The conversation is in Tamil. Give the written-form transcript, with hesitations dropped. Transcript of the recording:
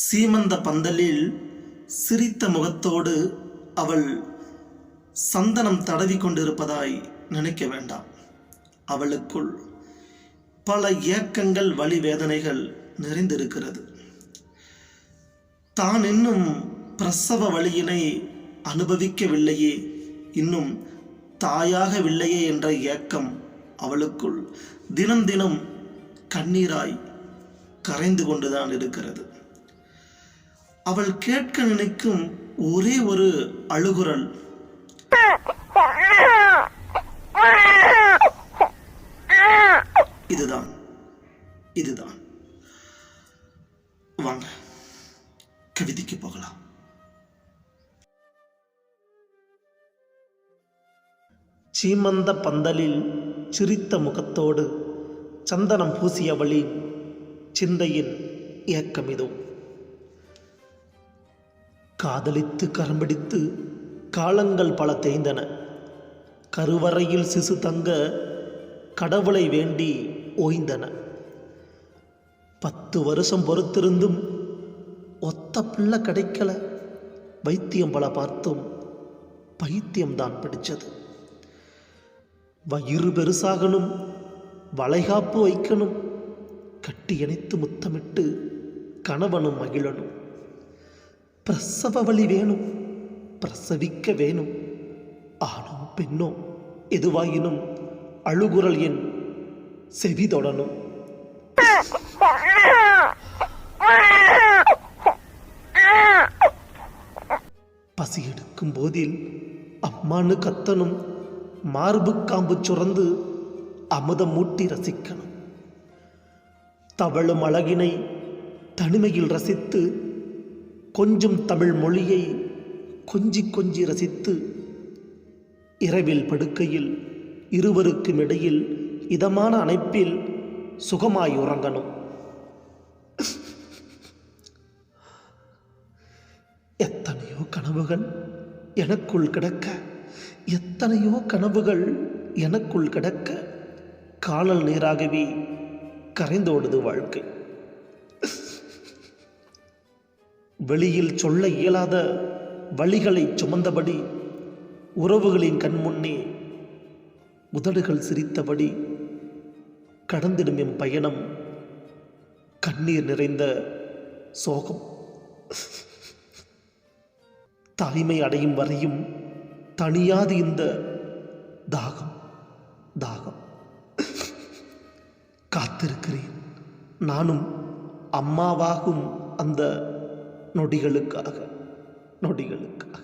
சீமந்த பந்தலில் சிரித்த முகத்தோடு அவள் சந்தனம் தடவி கொண்டிருப்பதாய் நினைக்க வேண்டாம். அவளுக்குள் பல ஏக்கங்கள், வலி, வேதனைகள் நிறைந்திருக்கிறது. தான் இன்னும் பிரசவ வலியினை அனுபவிக்கவில்லையே, இன்னும் தாயாகவில்லையே என்ற ஏக்கம் அவளுக்குள் தினம் தினம் கண்ணீராய் கரைந்து கொண்டுதான் இருக்கிறது. அவள் கேட்க நினைக்கும் ஒரே ஒரு அழுகுரல், இதுதான் இதுதான். வாங்க கவிதைக்கு போகலாம். சீமந்த பந்தலில் சிரித்த முகத்தோடு சந்தனம் பூசியவளி சிந்தையின் ஏக்கம் இதோ. காதலித்து கரம்பிடித்து காலங்கள் பல தேய்ந்தன. கருவறையில் சிசு தங்க கடவுளை வேண்டி ஓய்ந்தன. 10 வருஷம் பொறுத்திருந்தும் ஒத்த பிள்ளை கிடைக்கல. வைத்தியம் பல பார்த்தும் பைத்தியம்தான் பிடிச்சது. வயிறு பெருசாகணும், வளைகாப்பு வைக்கணும், கட்டி இணைத்து முத்தமிட்டு கணவனும் மகிழணும். பிரசவ வலி வேணும், பிரசவிக்க வேணும். ஆணோ பெண்ணோ எதுவாயினும் அழுகுரல் என் செவி தொடணும். பசி எடுக்கும் போதில் அம்மானு கத்தனும், மார்பு காம்பு சுரந்து அமுதம் மூட்டி ரசிக்கணும். தவழும் அழகினை தனிமையில் ரசித்து, கொஞ்சம் தமிழ் மொழியை கொஞ்சி கொஞ்சி ரசித்து, இரவில் படுக்கையில் இருவருக்கும் இடையில் இதமான அணைப்பில் சுகமாய் உறங்கணும். எத்தனையோ கனவுகள் எனக்குள் கிடக்க, எத்தனையோ கனவுகள் எனக்குள் கிடக்க, காணல் நீராகவே கரைந்தோடுது வாழ்க்கை. வெளியில் சொல்ல இயலாத வழிகளை சுமந்தபடி, உறவுகளின் கண்முன்னே உதடுகள் சிரித்தபடி கடந்திடும் எம் பயணம் கண்ணீர் நிறைந்த சோகம். தாய்மை அடையும் வரையும் தனியாது இந்த தாகம் தாகம். காத்திருக்கிறேன் நானும் அம்மாவாகும் அந்த நொடிகளுக்காக நொடிகளுக்காக.